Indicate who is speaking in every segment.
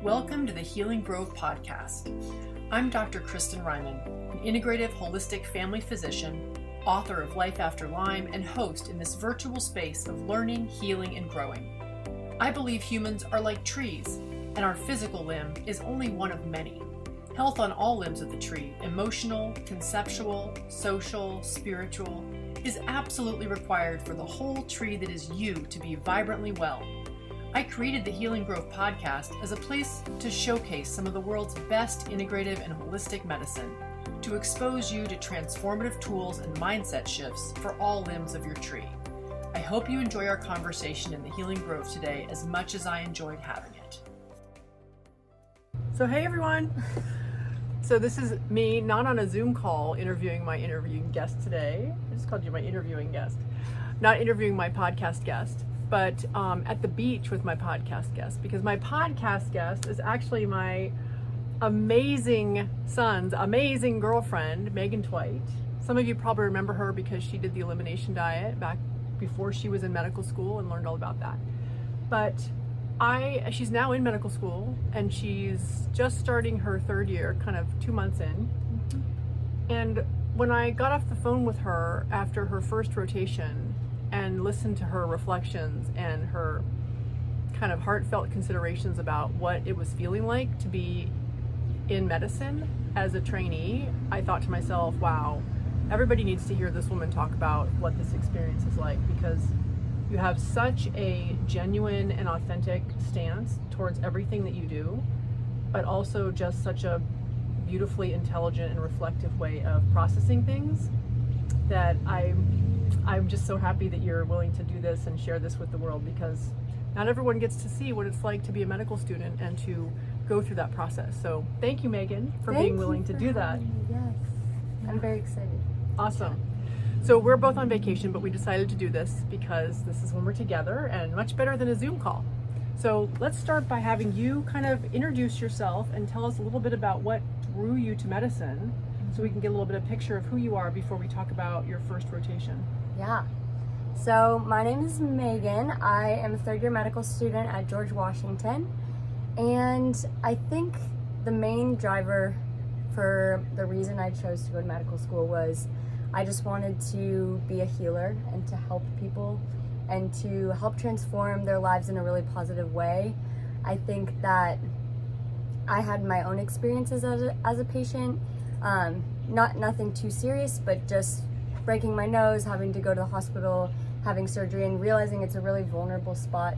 Speaker 1: Welcome to the Healing Grove podcast. I'm Dr. Kristin, an integrative holistic family physician, author of Life After Lyme, and host in this virtual space of learning, healing, and growing. I believe humans are like trees, and our physical limb is only one of many. Health on all limbs of the tree, emotional, conceptual, social, spiritual, is absolutely required for the whole tree that is you to be vibrantly well. I created the Healing Grove podcast as a place to showcase some of the world's best integrative and holistic medicine, to expose you to transformative tools and mindset shifts for all limbs of your tree. I hope you enjoy our conversation in the Healing Grove today as much as I enjoyed having it. So hey everyone! So this is me, not on a Zoom call, interviewing my interviewing guest today. I just called you my interviewing guest. Not interviewing my podcast guest, but at the beach with my podcast guest, because my podcast guest is actually my amazing son's amazing girlfriend, Meghan Tveit. Some of you probably remember her because she did the elimination diet back before she was in medical school and learned all about that. But she's now in medical school and she's just starting her third year, kind of 2 months in. And when I got off the phone with her after her first rotation and listened to her reflections and her kind of heartfelt considerations about what it was feeling like to be in medicine as a trainee, I thought to myself, wow, everybody needs to hear this woman talk about what this experience is like, because you have such a genuine and authentic stance towards everything that you do, but also just such a beautifully intelligent and reflective way of processing things that I'm just so happy that you're willing to do this and share this with the world, because not everyone gets to see what it's like to be a medical student and to go through that process. So thank you, Meghan, for being willing to do that.
Speaker 2: Yes, I'm very excited.
Speaker 1: Awesome. So we're both on vacation, but we decided to do this because this is when we're together and much better than a Zoom call. So let's start by having you kind of introduce yourself and tell us a little bit about what drew you to medicine, so we can get a little bit of picture of who you are before we talk about your first rotation.
Speaker 2: Yeah. So my name is Meghan. I am a third year medical student at George Washington. And I think the main driver for the reason I chose to go to medical school was I just wanted to be a healer and to help people and to help transform their lives in a really positive way. I think that I had my own experiences as a patient, nothing too serious, but just breaking my nose, having to go to the hospital, having surgery, and realizing it's a really vulnerable spot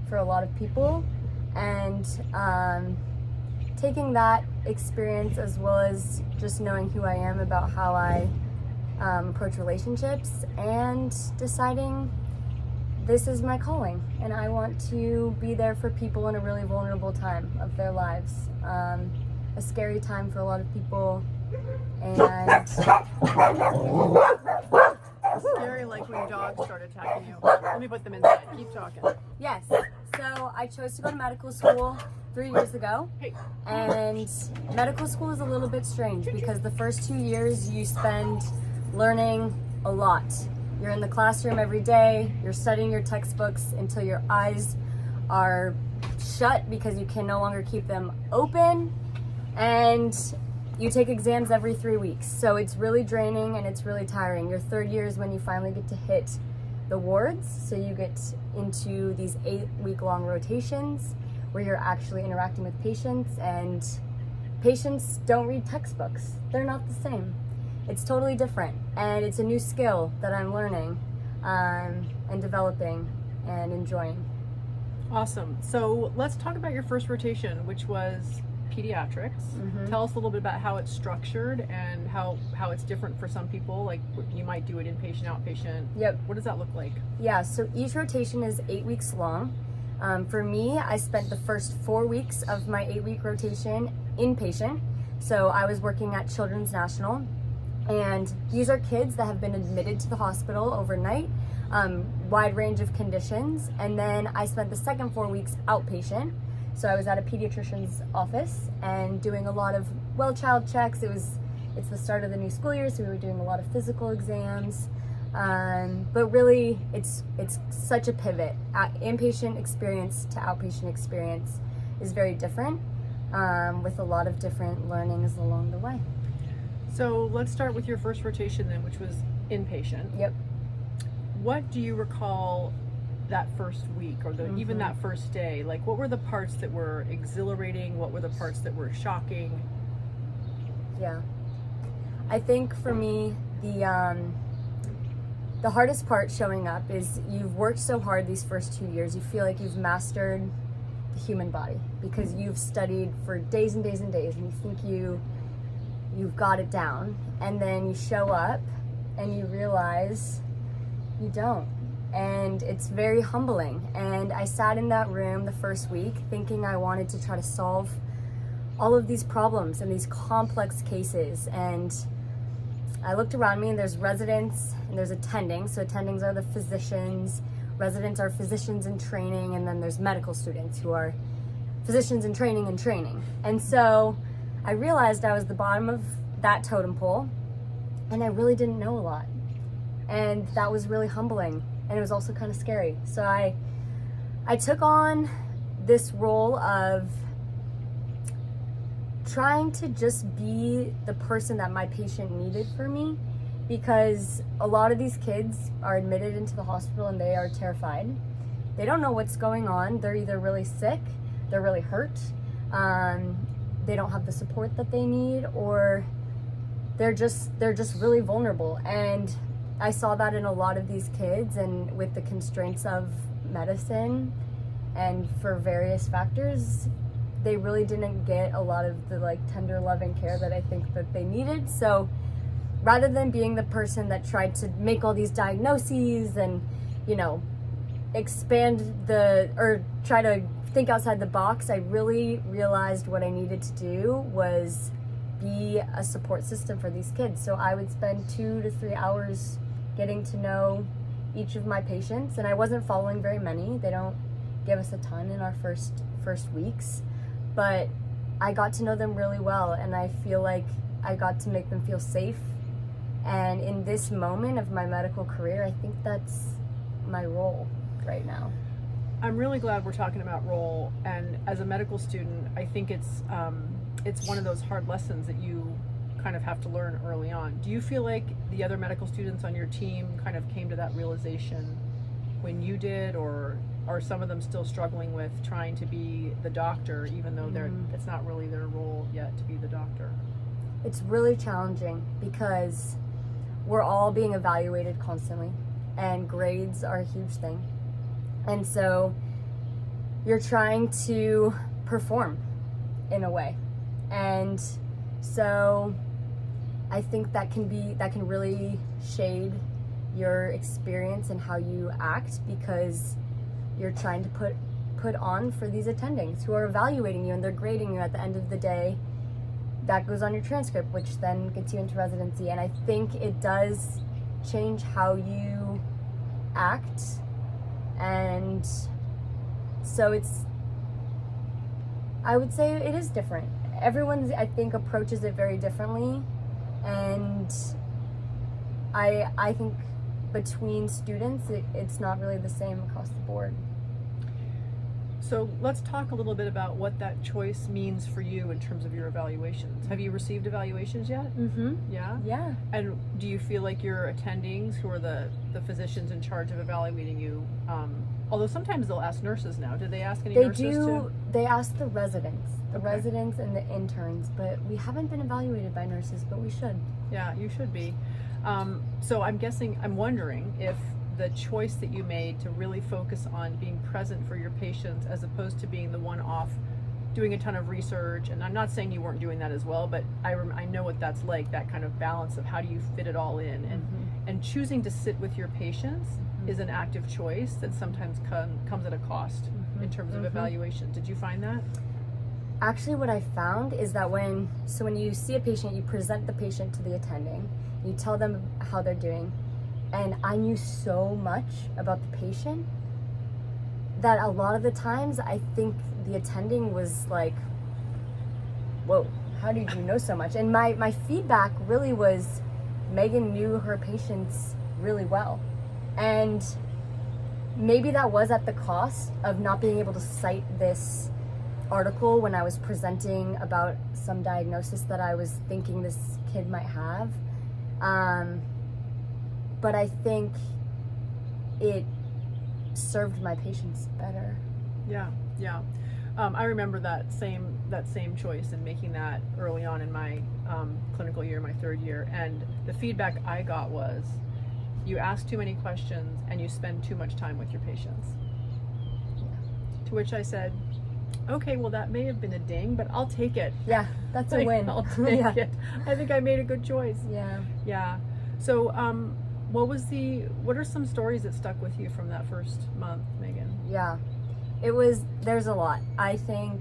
Speaker 2: for a lot of people. And taking that experience, as well as just knowing who I am about how I approach relationships, and deciding this is my calling and I want to be there for people in a really vulnerable time of their lives, a scary time for a lot of people. And
Speaker 1: Scary, like when dogs start attacking you. Let me put them inside. Keep talking.
Speaker 2: yes, so I chose to go to medical school 3 years ago. And medical school is a little bit strange because the first 2 years you spend learning a lot. You're in the classroom every day, you're studying your textbooks until your eyes are shut because you can no longer keep them open, and you take exams every 3 weeks. So it's really draining and it's really tiring. Your third year is when you finally get to hit the wards. So you get into these 8-week-long rotations where you're actually interacting with patients, and patients don't read textbooks. They're not the same. It's totally different, and it's a new skill that I'm learning and developing and enjoying.
Speaker 1: Awesome. So let's talk about your first rotation, which was pediatrics. Tell us a little bit about how it's structured and how it's different for some people. Like you might do it inpatient, outpatient.
Speaker 2: Yep.
Speaker 1: What does that look like?
Speaker 2: Yeah, so each rotation is 8 weeks long. For me, I spent the first 4 weeks of my 8-week rotation inpatient. So I was working at Children's National, and these are kids that have been admitted to the hospital overnight, wide range of conditions. And then I spent the second 4 weeks outpatient. So I was at a pediatrician's office and doing a lot of well-child checks. It's the start of the new school year, so we were doing a lot of physical exams. But really, it's such a pivot, inpatient experience to outpatient experience. is very different, with a lot of different learnings along the way.
Speaker 1: So let's start with your first rotation then, which was inpatient.
Speaker 2: Yep.
Speaker 1: What do you recall that first week or even that first day? Like, what were the parts that were exhilarating? What were the parts that were shocking?
Speaker 2: Yeah. I think for me, the hardest part showing up is you've worked so hard these first 2 years. You feel like you've mastered the human body because you've studied for days and days and days, and you think you've got it down. And then you show up and you realize you don't. And it's very humbling. And I sat in that room the first week thinking I wanted to try to solve all of these problems and these complex cases. And I looked around me, and there's residents and there's attendings. So attendings are the physicians, residents are physicians in training, and then there's medical students who are physicians in training and training. And so I realized I was the bottom of that totem pole, and I really didn't know a lot. And that was really humbling, and it was also kind of scary. So I took on this role of trying to just be the person that my patient needed for me, because a lot of these kids are admitted into the hospital and they are terrified. They don't know what's going on. They're either really sick, they're really hurt, they don't have the support that they need, or they're just really vulnerable. And I saw that in a lot of these kids, and with the constraints of medicine and for various factors, they really didn't get a lot of the tender love and care that I think that they needed. So rather than being the person that tried to make all these diagnoses and, expand or try to think outside the box, I really realized what I needed to do was be a support system for these kids. So I would spend 2 to 3 hours getting to know each of my patients, and I wasn't following very many. They don't give us a ton in our first weeks, but I got to know them really well, and I feel like I got to make them feel safe. And in this moment of my medical career, I think that's my role right now.
Speaker 1: I'm really glad we're talking about role, and as a medical student, I think it's one of those hard lessons that you kind of have to learn early on. Do you feel like the other medical students on your team kind of came to that realization when you did, or are some of them still struggling with trying to be the doctor, even though it's not really their role yet to be the doctor?
Speaker 2: It's really challenging because we're all being evaluated constantly, and grades are a huge thing. And so you're trying to perform in a way. And so I think that can really shade your experience and how you act, because you're trying to put on for these attendings who are evaluating you, and they're grading you at the end of the day. That goes on your transcript, which then gets you into residency. And I think it does change how you act. And so I would say it is different. Everyone, I think, approaches it very differently. And I think between students, it's not really the same across the board.
Speaker 1: So let's talk a little bit about what that choice means for you in terms of your evaluations. Have you received evaluations yet?
Speaker 2: Mm-hmm.
Speaker 1: Yeah?
Speaker 2: Yeah.
Speaker 1: And do you feel like your attendings, who are the physicians in charge of evaluating you, although sometimes they'll ask nurses now, did they ask any nurses too?
Speaker 2: They ask the residents. Residents and the interns, but we haven't been evaluated by nurses, but we should.
Speaker 1: Yeah, you should be. So I'm wondering if the choice that you made to really focus on being present for your patients as opposed to being the one off doing a ton of research, and I'm not saying you weren't doing that as well, but I know what that's like, that kind of balance of how do you fit it all in, and choosing to sit with your patients is an active choice that sometimes comes at a cost in terms of evaluation. Did you find that?
Speaker 2: Actually, what I found is that when you see a patient, you present the patient to the attending, you tell them how they're doing, and I knew so much about the patient that a lot of the times I think the attending was like, whoa, how did you know so much? And my feedback really was, Meghan knew her patients really well. And maybe that was at the cost of not being able to cite this article when I was presenting about some diagnosis that I was thinking this kid might have. But I think it served my patients better.
Speaker 1: Yeah. I remember that same choice and making that early on in my clinical year, my 3rd year, and the feedback I got was, you ask too many questions and you spend too much time with your patients.
Speaker 2: Yeah.
Speaker 1: To which I said, okay, well that may have been a ding, but I'll take it.
Speaker 2: Yeah, that's a win.
Speaker 1: I'll take it. I think I made a good choice.
Speaker 2: Yeah.
Speaker 1: So what are some stories that stuck with you from that first month, Megan?
Speaker 2: Yeah, there's a lot. I think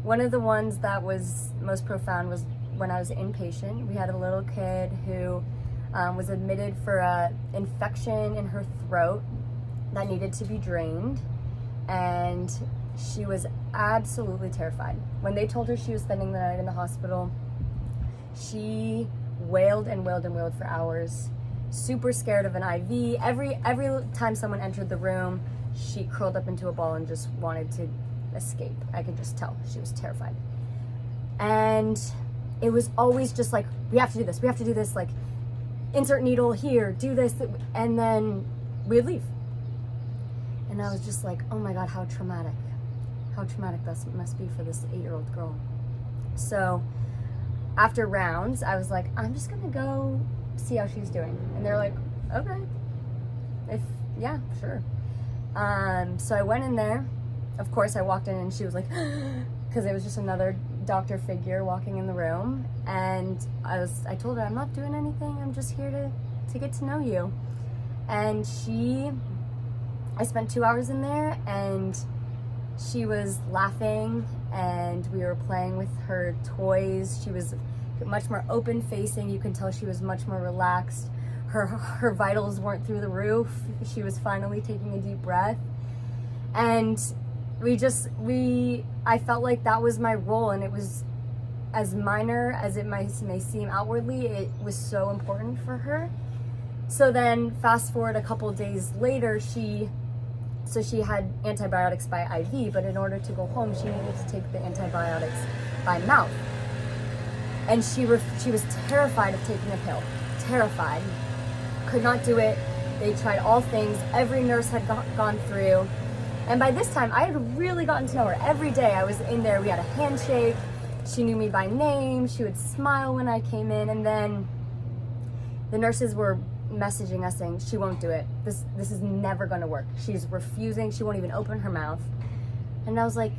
Speaker 2: one of the ones that was most profound was when I was inpatient. We had a little kid who was admitted for an infection in her throat that needed to be drained, and she was absolutely terrified. When they told her she was spending the night in the hospital, she wailed and wailed and wailed for hours, super scared of an IV. Every time someone entered the room, she curled up into a ball and just wanted to escape. I could just tell she was terrified. And it was always just like, we have to do this, like, insert needle here, do this, and then we'd leave. And I was just like, oh my God, how traumatic that must be for this 8-year-old girl. So after rounds, I was like, I'm just gonna go see how she's doing. And they're like, okay, yeah, sure. So I went in there. Of course, I walked in and she was like, because it was just another doctor figure walking in the room. And I told her, I'm not doing anything. I'm just here to get to know you. And I spent 2 hours in there, and she was laughing, and we were playing with her toys. She was much more open facing. You can tell she was much more relaxed. Her vitals weren't through the roof. She was finally taking a deep breath. And I felt like that was my role, and it was as minor as it may seem outwardly, it was so important for her. So then fast forward a couple days later, she had antibiotics by IV, but in order to go home, she needed to take the antibiotics by mouth. And she was terrified of taking a pill. Terrified. Could not do it. They tried all things. Every nurse had gone through. And by this time, I had really gotten to know her. Every day I was in there, we had a handshake. She knew me by name. She would smile when I came in. And then the nurses were messaging us saying, she won't do it. This is never going to work. She's refusing. She won't even open her mouth. And I was like,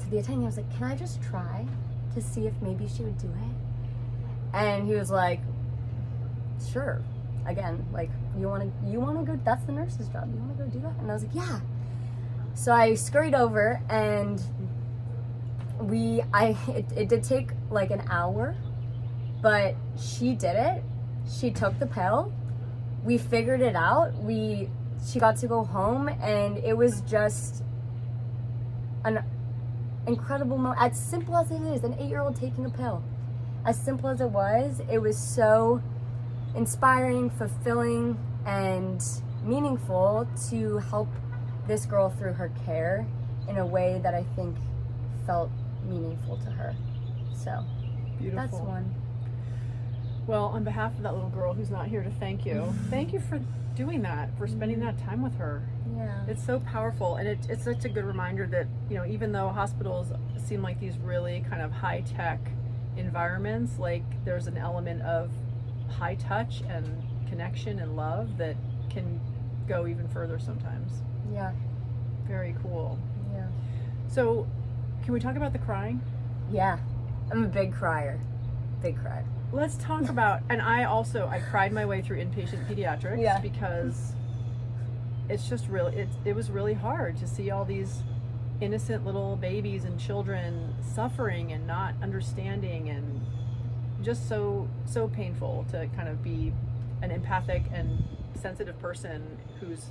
Speaker 2: to the attending, I was like, can I just try to see if maybe she would do it? And he was like, sure. Again, like, you want to go, that's the nurse's job. You want to go do that? And I was like, yeah. So I scurried over, and it did take like an hour, but she did it. She took the pill. We figured it out. She got to go home, and it was just an incredible moment. As simple as it is, an 8-year-old taking a pill. As simple as it was so inspiring, fulfilling, and meaningful to help this girl through her care in a way that I think felt meaningful to her. So
Speaker 1: beautiful.
Speaker 2: That's one.
Speaker 1: Well, on behalf of that little girl who's not here to thank you for doing that, for spending that time with her.
Speaker 2: Yeah.
Speaker 1: It's so powerful, and it's such a good reminder that, even though hospitals seem like these really kind of high-tech environments, like there's an element of high touch and connection and love that can go even further sometimes.
Speaker 2: Yeah.
Speaker 1: Very cool.
Speaker 2: Yeah.
Speaker 1: So, can we talk about the crying?
Speaker 2: Yeah. I'm a big crier. Big crier.
Speaker 1: Let's talk about, and I cried my way through inpatient pediatrics because it's just it was really hard to see all these innocent little babies and children suffering and not understanding, and just so painful to kind of be an empathic and sensitive person who's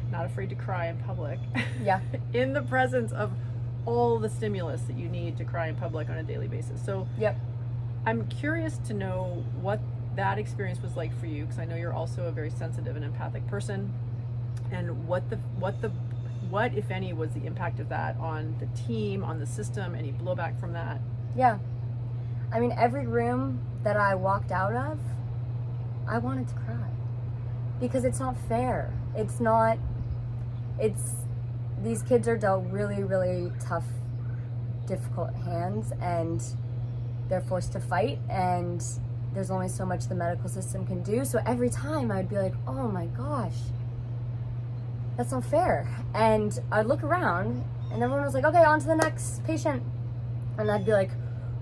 Speaker 1: not afraid to cry in public.
Speaker 2: Yeah.
Speaker 1: In the presence of all the stimulus that you need to cry in public on a daily basis. So
Speaker 2: yep.
Speaker 1: I'm curious to know what that experience was like for you, because I know you're also a very sensitive and empathic person, and what the what, if any, was the impact of that on the team, on the system? Any blowback from that?
Speaker 2: Yeah. I mean, every room that I walked out of, I wanted to cry. Because it's not fair. These kids are dealt really, really tough, difficult hands, and they're forced to fight, and there's only so much the medical system can do. So every time I'd be like, oh my gosh, that's not fair. And I'd look around and everyone was like, okay, on to the next patient. And I'd be like,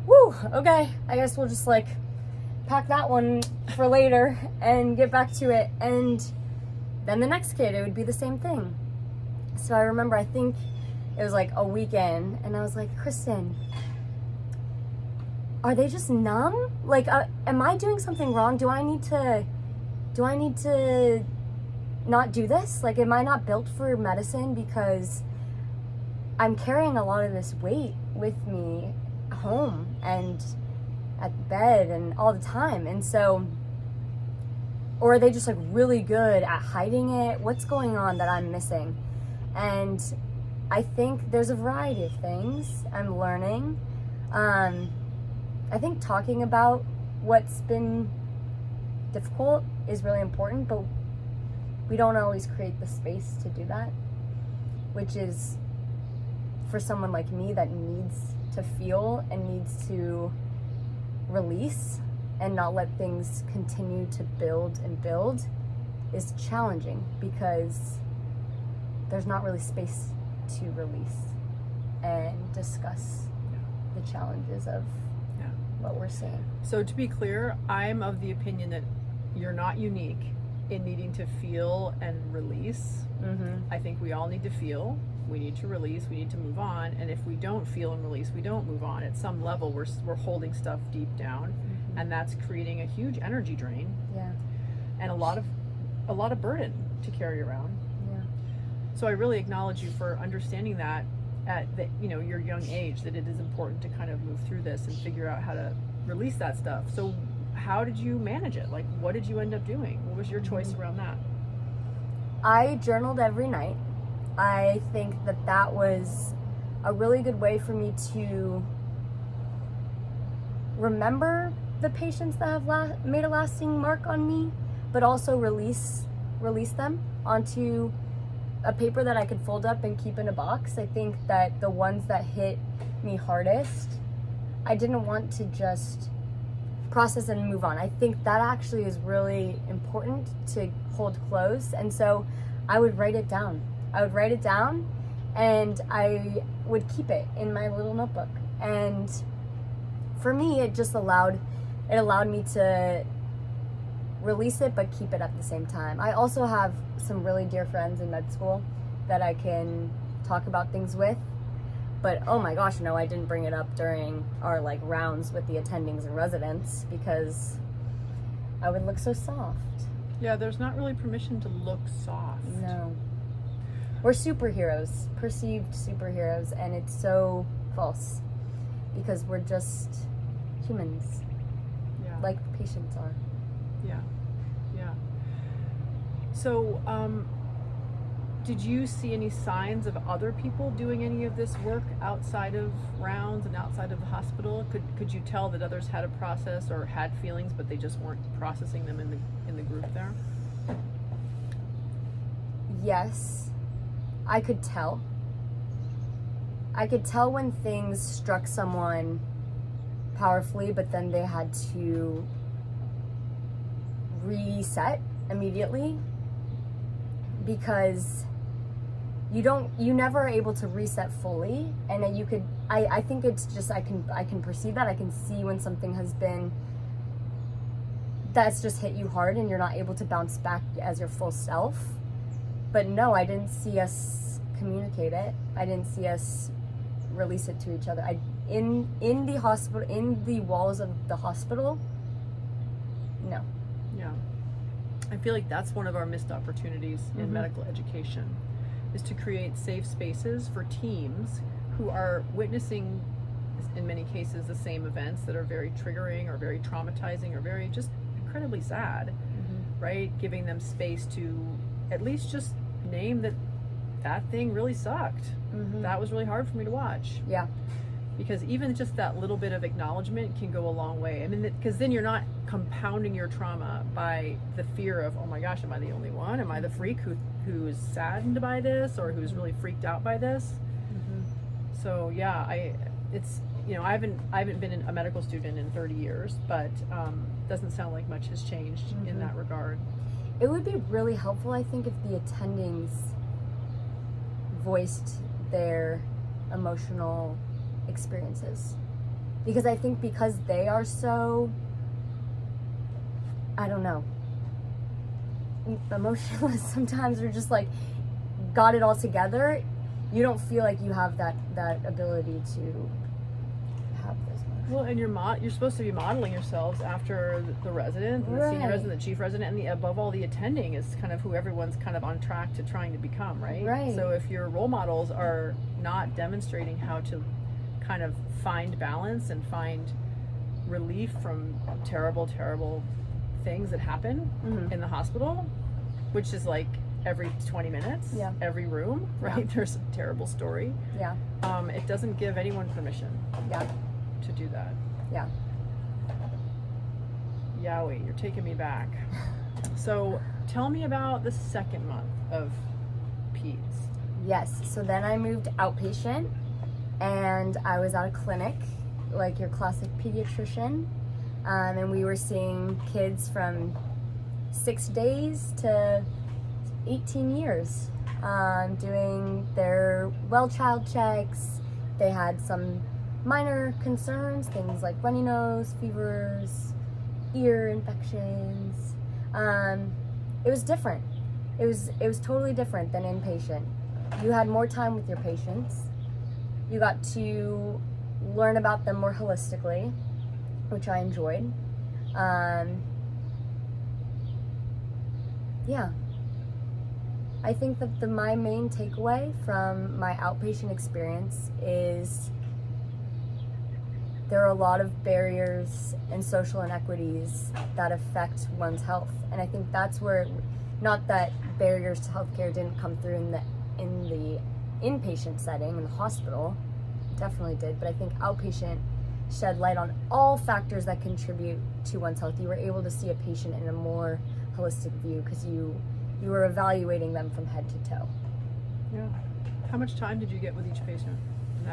Speaker 2: woo, okay, I guess we'll just like pack that one for later and get back to it. And then the next kid, it would be the same thing. So I remember, I think it was like a weekend, and I was like, Kristin, are they just numb? Like, am I doing something wrong? Do I need to not do this? Like, am I not built for medicine? Because I'm carrying a lot of this weight with me home and at bed and all the time. And so, or are they just like really good at hiding it? What's going on that I'm missing? And I think there's a variety of things I'm learning. I think talking about what's been difficult is really important, but we don't always create the space to do that, which is for someone like me that needs to feel and needs to release and not let things continue to build and build, is challenging, because there's not really space to release and discuss the challenges of what we're seeing.
Speaker 1: So to be clear, I'm of the opinion that you're not unique in needing to feel and release. I think we all need to feel, we need to release, we need to move on, and if we don't feel and release, we don't move on. At some level, we're holding stuff deep down, and that's creating a huge energy drain, and a lot of burden to carry around. So I really acknowledge you for understanding that at your young age, that it is important to kind of move through this and figure out how to release that stuff. So how did you manage it? Like, what did you end up doing? What was your choice around that?
Speaker 2: I journaled every night. I think that was a really good way for me to remember the patients that have made a lasting mark on me, but also release them onto a paper that I could fold up and keep in a box. I think that the ones that hit me hardest, I didn't want to just process and move on. I think that actually is really important to hold close. And so I would write it down. And I would keep it in my little notebook. And for me, it just allowed me to release it, but keep it at the same time. I also have some really dear friends in med school that I can talk about things with, but oh my gosh, no, I didn't bring it up during our like rounds with the attendings and residents, because I would look so soft.
Speaker 1: Yeah, there's not really permission to look soft.
Speaker 2: No. We're superheroes, perceived superheroes, and it's so false, because we're just humans, like patients are.
Speaker 1: Yeah. So, did you see any signs of other people doing any of this work outside of rounds and outside of the hospital? Could you tell that others had a process or had feelings, but they just weren't processing them in the group there?
Speaker 2: Yes, I could tell. I could tell when things struck someone powerfully, but then they had to reset immediately, because you never are able to reset fully. And I think it's just, I can perceive that. I can see when something that's just hit you hard and you're not able to bounce back as your full self. But no, I didn't see us communicate it. I didn't see us release it to each other. In the hospital, in the walls of the hospital, no.
Speaker 1: Yeah. I feel like that's one of our missed opportunities in medical education, is to create safe spaces for teams who are witnessing, in many cases, the same events that are very triggering or very traumatizing or very just incredibly sad, right? Giving them space to at least just name that that thing really sucked.
Speaker 2: Mm-hmm.
Speaker 1: That was really hard for me to watch.
Speaker 2: Yeah.
Speaker 1: Because even just that little bit of acknowledgement can go a long way. I mean, because then you're not compounding your trauma by the fear of, oh my gosh, am I the only one? Am I the freak who's saddened by this, or who's really freaked out by this?
Speaker 2: Mm-hmm.
Speaker 1: So yeah, it's, you know, I haven't been a medical student in 30 years, but doesn't sound like much has changed in that regard.
Speaker 2: It would be really helpful, I think, if the attendings voiced their emotional experiences, because I think because they are so, I don't know, emotionless sometimes, or just like got it all together, you don't feel like you have that ability to have this much.
Speaker 1: Well, and you're supposed to be modeling yourselves after the resident, and the senior resident, the chief resident, and above all, the attending is kind of who everyone's kind of on track to trying to become, right?
Speaker 2: Right.
Speaker 1: So if your role models are not demonstrating how to kind of find balance and find relief from terrible things that happen in the hospital, which is like every 20 minutes, every room, right? There's a terrible story.
Speaker 2: Yeah.
Speaker 1: It doesn't give anyone permission to do that.
Speaker 2: Yeah.
Speaker 1: Yowie, you're taking me back. So tell me about the second month of peds.
Speaker 2: Yes, so then I moved outpatient, and I was at a clinic, like your classic pediatrician, and we were seeing kids from 6 days to 18 years, doing their well child checks. They had some minor concerns, things like runny nose, fevers, ear infections. It was different. It was totally different than inpatient. You had more time with your patients. You got to learn about them more holistically, which I enjoyed. Yeah. I think that my main takeaway from my outpatient experience is there are a lot of barriers and social inequities that affect one's health. And I think that's where, not that barriers to healthcare didn't come through in the inpatient setting in the hospital, definitely did, but I think outpatient shed light on all factors that contribute to one's health. You were able to see a patient in a more holistic view because you were evaluating them from head to toe.
Speaker 1: Yeah. How much time did you get with each patient?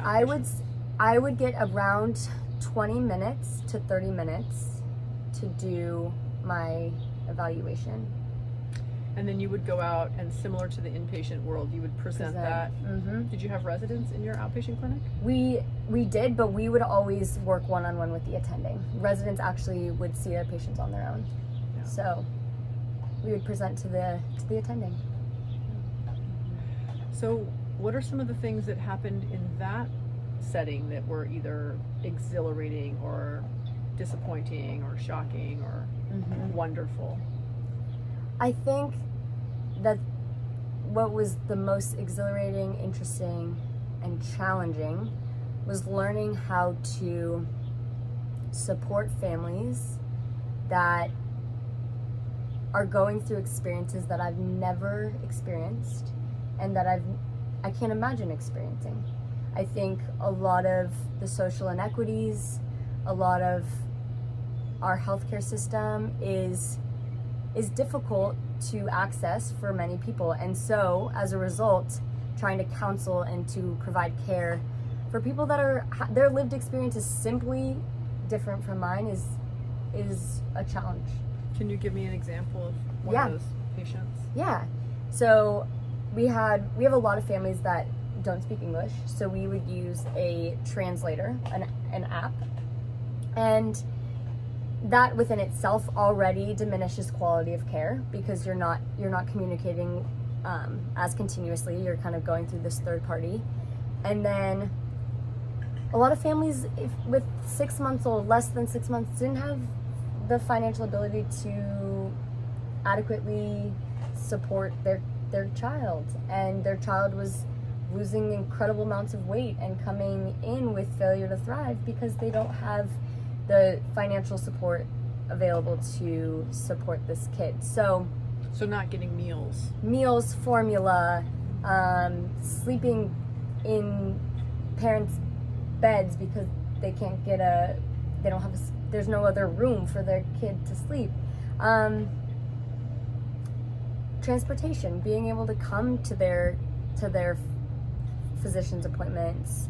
Speaker 2: I would get around 20 minutes to 30 minutes to do my evaluation.
Speaker 1: And then you would go out and, similar to the inpatient world, you would present that.
Speaker 2: Mm-hmm.
Speaker 1: Did you have residents in your outpatient clinic?
Speaker 2: We did, but we would always work one-on-one with the attending. Residents actually would see their patients on their own. Yeah. So we would present to the attending.
Speaker 1: So what are some of the things that happened in that setting that were either exhilarating or disappointing or shocking or wonderful?
Speaker 2: I think that what was the most exhilarating, interesting, and challenging was learning how to support families that are going through experiences that I've never experienced and that I can't imagine experiencing. I think a lot of the social inequities, a lot of our healthcare system is difficult to access for many people, and so as a result, trying to counsel and to provide care for people that are their lived experience is simply different from mine is a challenge.
Speaker 1: Can you give me an example of one of those patients? Yeah.
Speaker 2: So we have a lot of families that don't speak English, so we would use a translator, an app, and that within itself already diminishes quality of care because you're not communicating as continuously. You're kind of going through this third party, and then a lot of families with 6 months old, less than 6 months, didn't have the financial ability to adequately support their child, and their child was losing incredible amounts of weight and coming in with failure to thrive because they don't have the financial support available to support this kid. So
Speaker 1: not getting meals,
Speaker 2: formula, sleeping in parents' beds because they can't get there's no other room for their kid to sleep. Transportation, being able to come to their physician's appointments,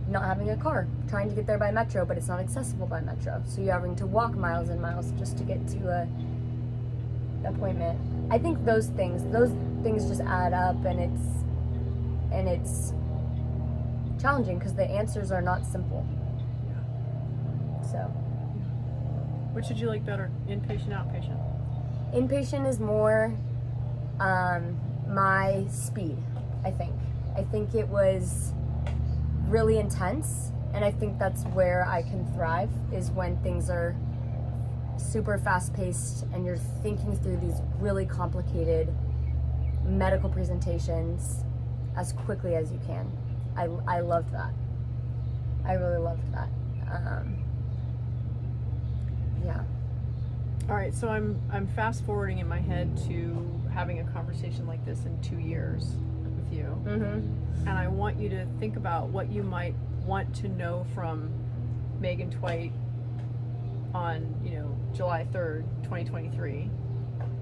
Speaker 2: not having a car, trying to get there by metro, but it's not accessible by metro, so you're having to walk miles and miles just to get to an appointment. I think those things just add up, and it's challenging because the answers are not simple. So,
Speaker 1: which did you like better, inpatient, outpatient?
Speaker 2: Inpatient is more my speed, I think. I think it was really intense, and I think that's where I can thrive, is when things are super fast-paced and you're thinking through these really complicated medical presentations as quickly as you can. I loved that. I really loved that. Yeah.
Speaker 1: All right, so I'm fast forwarding in my head to having a conversation like this in 2 years with you.
Speaker 2: Mm-hmm.
Speaker 1: And I want you to think about what you might want to know from Meghan Tveit on, July 3rd, 2023,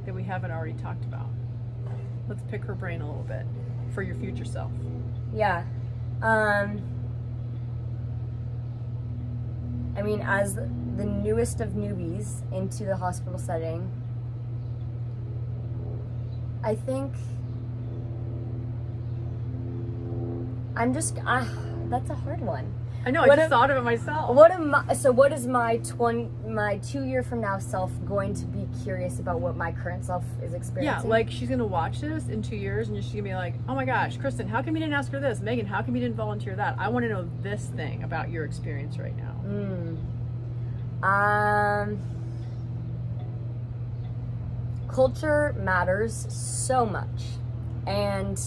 Speaker 1: that we haven't already talked about. Let's pick her brain a little bit for your future self.
Speaker 2: Yeah. I mean, as the newest of newbies into the hospital setting, I think that's a hard one.
Speaker 1: I know, I just thought of it myself.
Speaker 2: What is my 2 year from now self going to be curious about what my current self is experiencing?
Speaker 1: Yeah, like she's going to watch this in 2 years and she's going to be like, oh my gosh, Kristin, how come you didn't ask her this? Meghan, how come you didn't volunteer that? I want to know this thing about your experience right now.
Speaker 2: Culture matters so much, and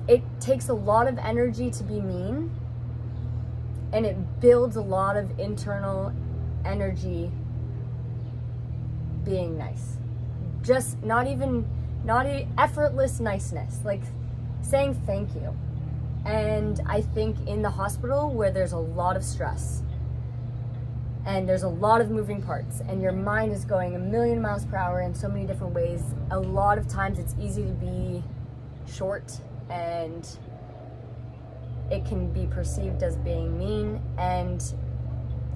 Speaker 2: it takes a lot of energy to be mean, and it builds a lot of internal energy being nice. Just not effortless niceness, like saying thank you. And I think in the hospital, where there's a lot of stress and there's a lot of moving parts and your mind is going a million miles per hour in so many different ways, a lot of times it's easy to be short, and it can be perceived as being mean, and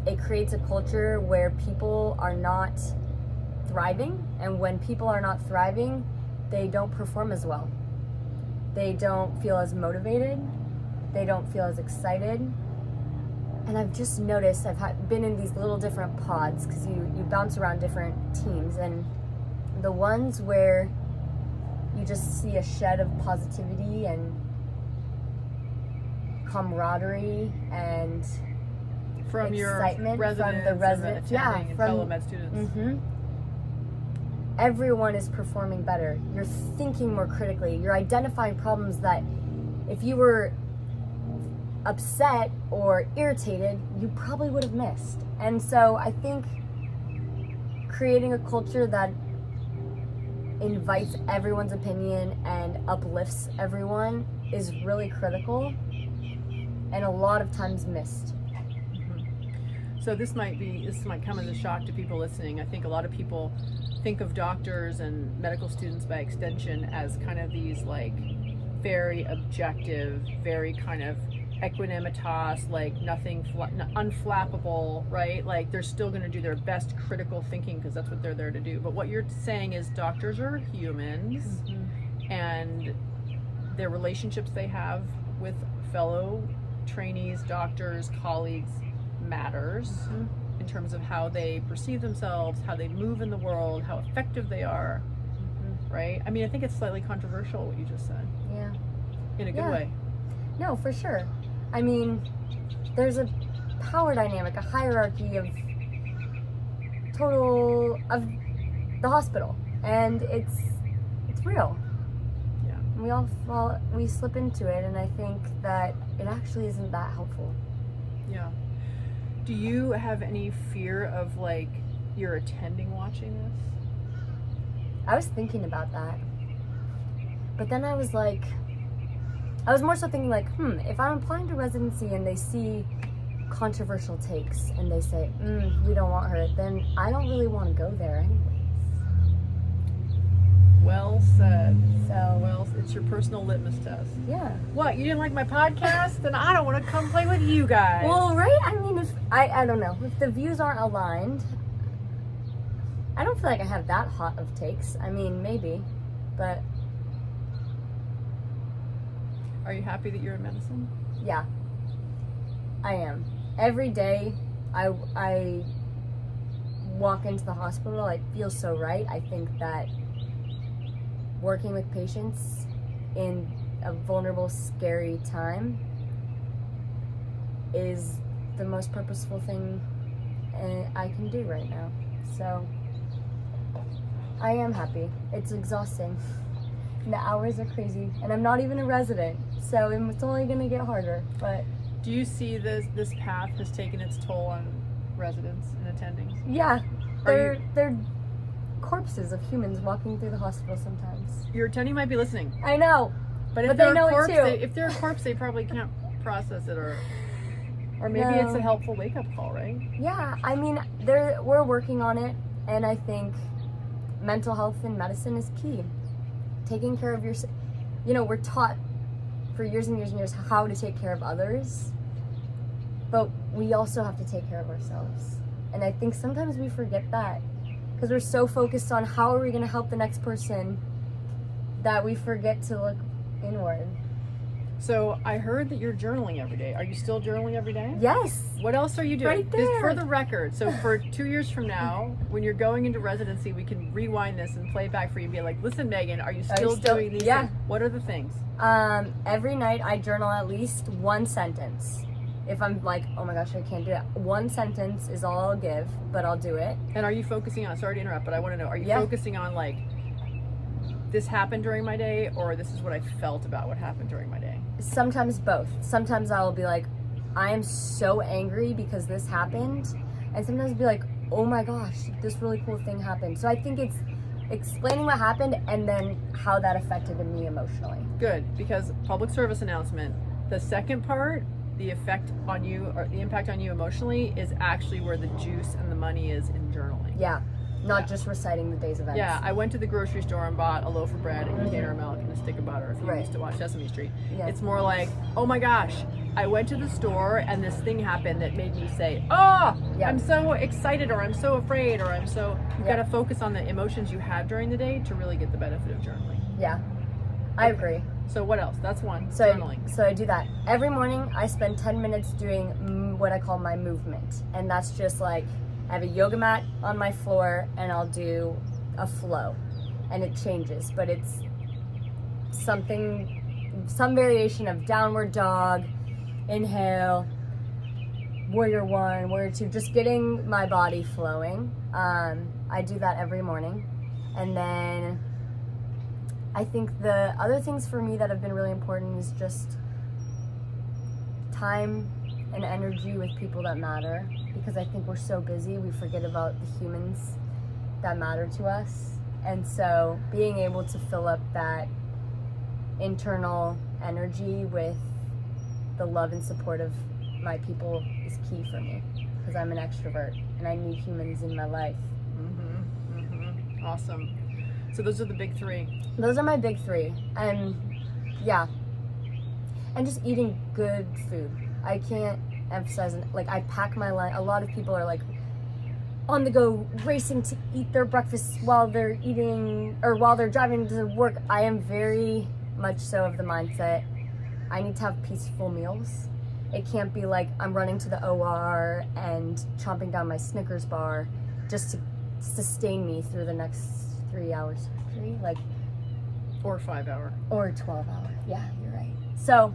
Speaker 2: it creates a culture where people are not thriving. And when people are not thriving, they don't perform as well. They don't feel as motivated. They don't feel as excited. And I've just noticed, been in these little different pods, because you bounce around different teams, and the ones where you just see a shed of positivity and camaraderie and
Speaker 1: from
Speaker 2: excitement
Speaker 1: your
Speaker 2: from the residents,
Speaker 1: and fellow med students.
Speaker 2: Mm-hmm. Everyone is performing better. You're thinking more critically. You're identifying problems that if you were upset or irritated, you probably would have missed. And so I think creating a culture that invites everyone's opinion and uplifts everyone is really critical, and a lot of times missed.
Speaker 1: So this might come as a shock to people listening. I think a lot of people think of doctors and medical students by extension as kind of these like very objective, very kind of equanimitas, like nothing unflappable, right? Like they're still going to do their best critical thinking because that's what they're there to do. But what you're saying is doctors are humans, and their relationships they have with fellow trainees, doctors, colleagues matters in terms of how they perceive themselves, how they move in the world, how effective they are, right? I mean, I think it's slightly controversial what you just said.
Speaker 2: Yeah.
Speaker 1: In a good way.
Speaker 2: No, for sure. I mean, there's a power dynamic, a hierarchy of the hospital, and it's real. Yeah. We slip into it, and I think that it actually isn't that helpful.
Speaker 1: Yeah. Do you have any fear of like your attending watching this?
Speaker 2: I was thinking about that. But then I was more so thinking like, if I'm applying to residency and they see controversial takes and they say, we don't want her, then I don't really want to go there anyways.
Speaker 1: Well said.
Speaker 2: So,
Speaker 1: well, it's your personal litmus test.
Speaker 2: Yeah.
Speaker 1: What, you didn't like my podcast? Then I don't want to come play with you guys.
Speaker 2: Well, right? I mean, if I don't know. If the views aren't aligned, I don't feel like I have that hot of takes. I mean, maybe, but...
Speaker 1: Are you happy that you're in medicine?
Speaker 2: Yeah, I am. Every day I walk into the hospital, I feel so right. I think that working with patients in a vulnerable, scary time is the most purposeful thing I can do right now. So I am happy. It's exhausting. And the hours are crazy. And I'm not even a resident, so it's only going to get harder. But
Speaker 1: do you see this path has taken its toll on residents and attendings?
Speaker 2: Yeah. They're corpses of humans walking through the hospital sometimes.
Speaker 1: Your attending might be listening.
Speaker 2: I know.
Speaker 1: But if
Speaker 2: they
Speaker 1: they're
Speaker 2: know
Speaker 1: a corpse,
Speaker 2: it too.
Speaker 1: If they're a corpse, they probably can't process it, or maybe
Speaker 2: No.
Speaker 1: it's a helpful wake-up call, right?
Speaker 2: Yeah, I mean, we're working on it, and I think mental health in medicine is key. Taking care of we're taught for years and years and years how to take care of others, but we also have to take care of ourselves. And I think sometimes we forget that because we're so focused on how are we going to help the next person that we forget to look inward.
Speaker 1: So I heard that you're journaling every day. Are you still journaling every day?
Speaker 2: Yes.
Speaker 1: What else are you doing?
Speaker 2: Right there.
Speaker 1: Just for the record, so for 2 years from now, when you're going into residency, we can rewind this and play it back for you and be like, listen, Megan, are you still doing these
Speaker 2: yeah.
Speaker 1: things? What are the things?
Speaker 2: Every night I journal at least one sentence. If I'm like, oh my gosh, I can't do that. One sentence is all I'll give, but I'll do it.
Speaker 1: And are you focusing on, sorry to interrupt, but I want to know, are you
Speaker 2: Yeah.
Speaker 1: focusing on like, this happened during my day, or this is what I felt about what happened during my day?
Speaker 2: Sometimes both. Sometimes I will be like, I am so angry because this happened. And sometimes I'll be like, oh my gosh, this really cool thing happened. So I think it's explaining what happened and then how that affected me emotionally.
Speaker 1: Good, because public service announcement, the second part, the effect on you or the impact on you emotionally, is actually where the juice and the money is in journaling.
Speaker 2: Yeah. Not just reciting the day's events.
Speaker 1: Yeah, I went to the grocery store and bought a loaf of bread, a container of milk, and a stick of butter. If you used to watch Sesame Street,
Speaker 2: Yeah.
Speaker 1: It's more like, oh my gosh, I went to the store and this thing happened that made me say, oh,
Speaker 2: Yeah.
Speaker 1: I'm so excited, or I'm so afraid, or I'm so. You've
Speaker 2: Yeah.
Speaker 1: got to focus on the emotions you had during the day to really get the benefit of journaling.
Speaker 2: Yeah. I agree.
Speaker 1: So what else? That's one.
Speaker 2: So,
Speaker 1: journaling.
Speaker 2: So I do that. Every morning I spend 10 minutes doing what I call my movement. And that's just like, I have a yoga mat on my floor and I'll do a flow. And it changes, but it's some variation of downward dog, inhale, warrior one, warrior two, just getting my body flowing. I do that every morning. And then I think the other things for me that have been really important is just time and energy with people that matter, because I think we're so busy we forget about the humans that matter to us. And so being able to fill up that internal energy with the love and support of my people is key for me, because I'm an extrovert and I need humans in my life.
Speaker 1: Awesome. So those are the big three.
Speaker 2: Those are my big three. And yeah, and just eating good food. I can't emphasize it. Like, I pack my lunch. A lot of people are like on the go racing to eat their breakfast while they're eating or while they're driving to work. I am very much so of the mindset I need to have peaceful meals. It can't be like I'm running to the OR and chomping down my Snickers bar just to sustain me through the next 3 hours surgery, like,
Speaker 1: or 5 hour,
Speaker 2: or 12 hour. Yeah, you're right. So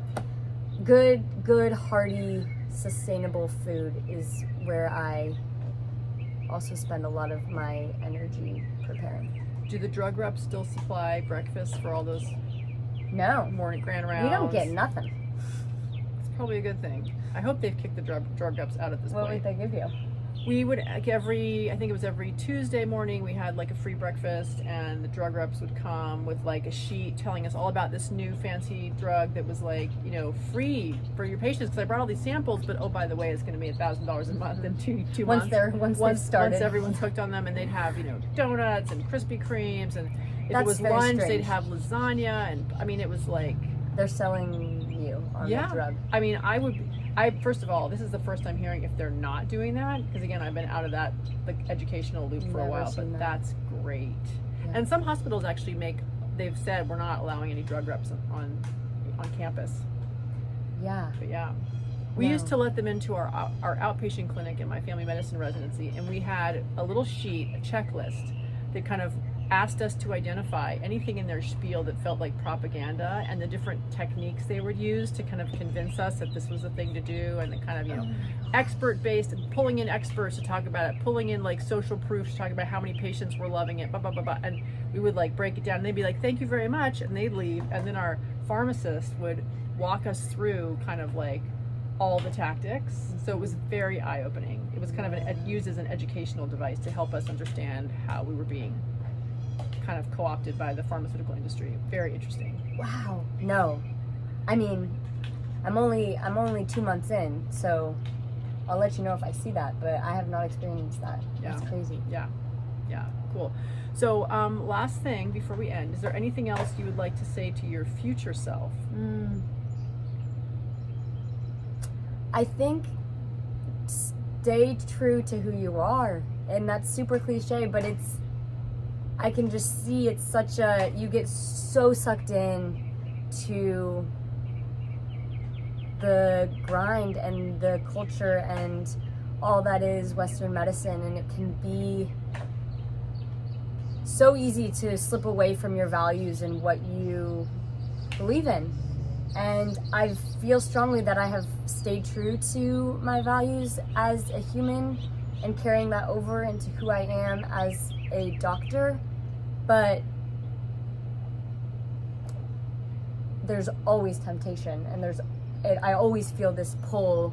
Speaker 2: good hearty sustainable food is where I also spend a lot of my energy preparing.
Speaker 1: Do the drug reps still supply breakfast for all those
Speaker 2: No,
Speaker 1: morning grand rounds?
Speaker 2: we don't get nothing.
Speaker 1: It's probably a good thing. I hope they've kicked the drug reps out at this
Speaker 2: What
Speaker 1: point.
Speaker 2: would they give you?
Speaker 1: we would, like, I think it was every Tuesday morning, we had like a free breakfast, and the drug reps would come with like a sheet telling us all about this new fancy drug that was like, you know, free for your patients. Because I brought all these samples, but oh, by the way, it's going to be $1,000 a month in two months.
Speaker 2: Once
Speaker 1: everyone's hooked on them, and they'd have, you know, donuts and Krispy Kremes, and if it was lunch,
Speaker 2: strange.
Speaker 1: they'd have lasagna, and I mean, it was like
Speaker 2: they're selling you on the drug.
Speaker 1: I mean, first of all, this is the first time hearing if they're not doing that, because again, I've been out of that like educational loop for a while, but that's great. Yeah. And some hospitals actually they've said we're not allowing any drug reps on campus.
Speaker 2: Yeah.
Speaker 1: But yeah. We used to let them into our outpatient clinic in my family medicine residency, and we had a little sheet, a checklist, that kind of asked us to identify anything in their spiel that felt like propaganda, and the different techniques they would use to kind of convince us that this was the thing to do, and the kind of, you know, expert-based, and pulling in experts to talk about it, pulling in like social proof to talk about how many patients were loving it, blah, blah, blah, blah. And we would like break it down, and they'd be like, thank you very much, and they'd leave, and then our pharmacist would walk us through kind of like all the tactics. So it was very eye-opening. It was kind of used as an educational device to help us understand how we were being kind of co-opted by the pharmaceutical industry. Very interesting.
Speaker 2: Wow. No, I mean, I'm only 2 months in, so I'll let you know if I see that, but I have not experienced that.
Speaker 1: Yeah.
Speaker 2: That's crazy.
Speaker 1: Yeah, cool. So last thing before we end, is there anything else you would like to say to your future self?
Speaker 2: I think stay true to who you are, and that's super cliche, but I can just see it's such you get so sucked in to the grind and the culture and all that is Western medicine, and it can be so easy to slip away from your values and what you believe in. And I feel strongly that I have stayed true to my values as a human and carrying that over into who I am as a doctor. But there's always temptation, and I always feel this pull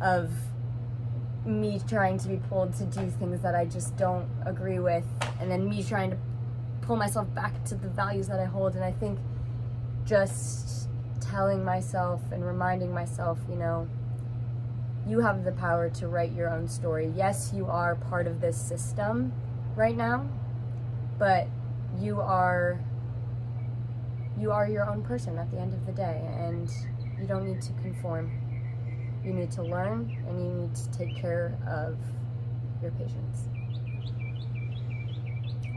Speaker 2: of me trying to be pulled to do things that I just don't agree with, and then me trying to pull myself back to the values that I hold. And I think just telling myself and reminding myself, you know, you have the power to write your own story. Yes, you are part of this system right now, but you are your own person at the end of the day, and you don't need to conform. You need to learn, and you need to take care of your patients.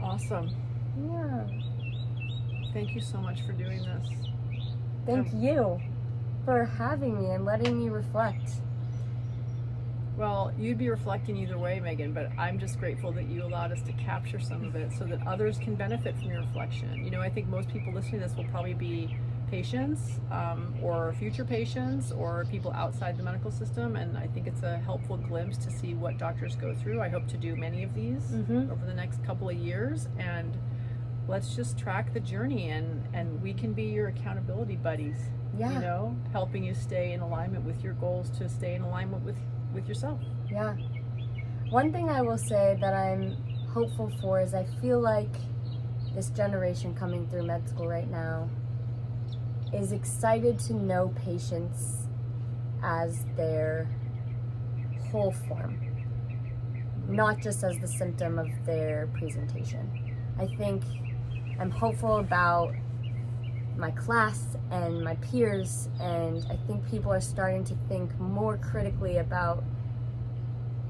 Speaker 1: Awesome.
Speaker 2: Yeah.
Speaker 1: Thank you so much for doing this.
Speaker 2: Thank you for having me and letting me reflect.
Speaker 1: Well, you'd be reflecting either way, Megan, but I'm just grateful that you allowed us to capture some of it so that others can benefit from your reflection. You know, I think most people listening to this will probably be patients or future patients or people outside the medical system, and I think it's a helpful glimpse to see what doctors go through. I hope to do many of these over the next couple of years, and let's just track the journey, and we can be your accountability buddies.
Speaker 2: Yeah.
Speaker 1: You know, helping you stay in alignment with your goals, to stay in alignment with yourself.
Speaker 2: Yeah. One thing I will say that I'm hopeful for is I feel like this generation coming through med school right now is excited to know patients as their whole form, not just as the symptom of their presentation. I think I'm hopeful about my class and my peers, and I think people are starting to think more critically about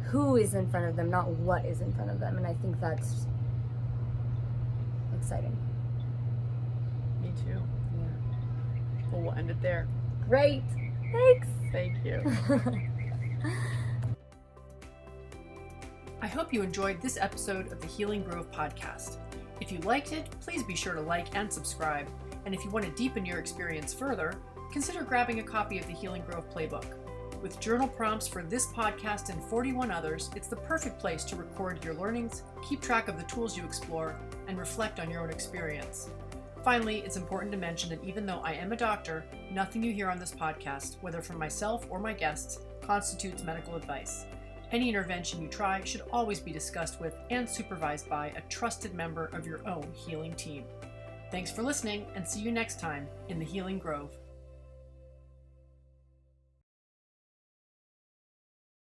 Speaker 2: who is in front of them, not what is in front of them, and I think that's exciting.
Speaker 1: Me too.
Speaker 2: Yeah.
Speaker 1: Well, we'll end it there.
Speaker 2: Great. Thanks.
Speaker 1: Thank you. I hope you enjoyed this episode of the Healing Grove podcast. If you liked it, please be sure to like and subscribe. And if you want to deepen your experience further, consider grabbing a copy of the Healing Grove Playbook. With journal prompts for this podcast and 41 others, it's the perfect place to record your learnings, keep track of the tools you explore, and reflect on your own experience. Finally, it's important to mention that even though I am a doctor, nothing you hear on this podcast, whether from myself or my guests, constitutes medical advice. Any intervention you try should always be discussed with and supervised by a trusted member of your own healing team. Thanks for listening, and see you next time in the Healing Grove.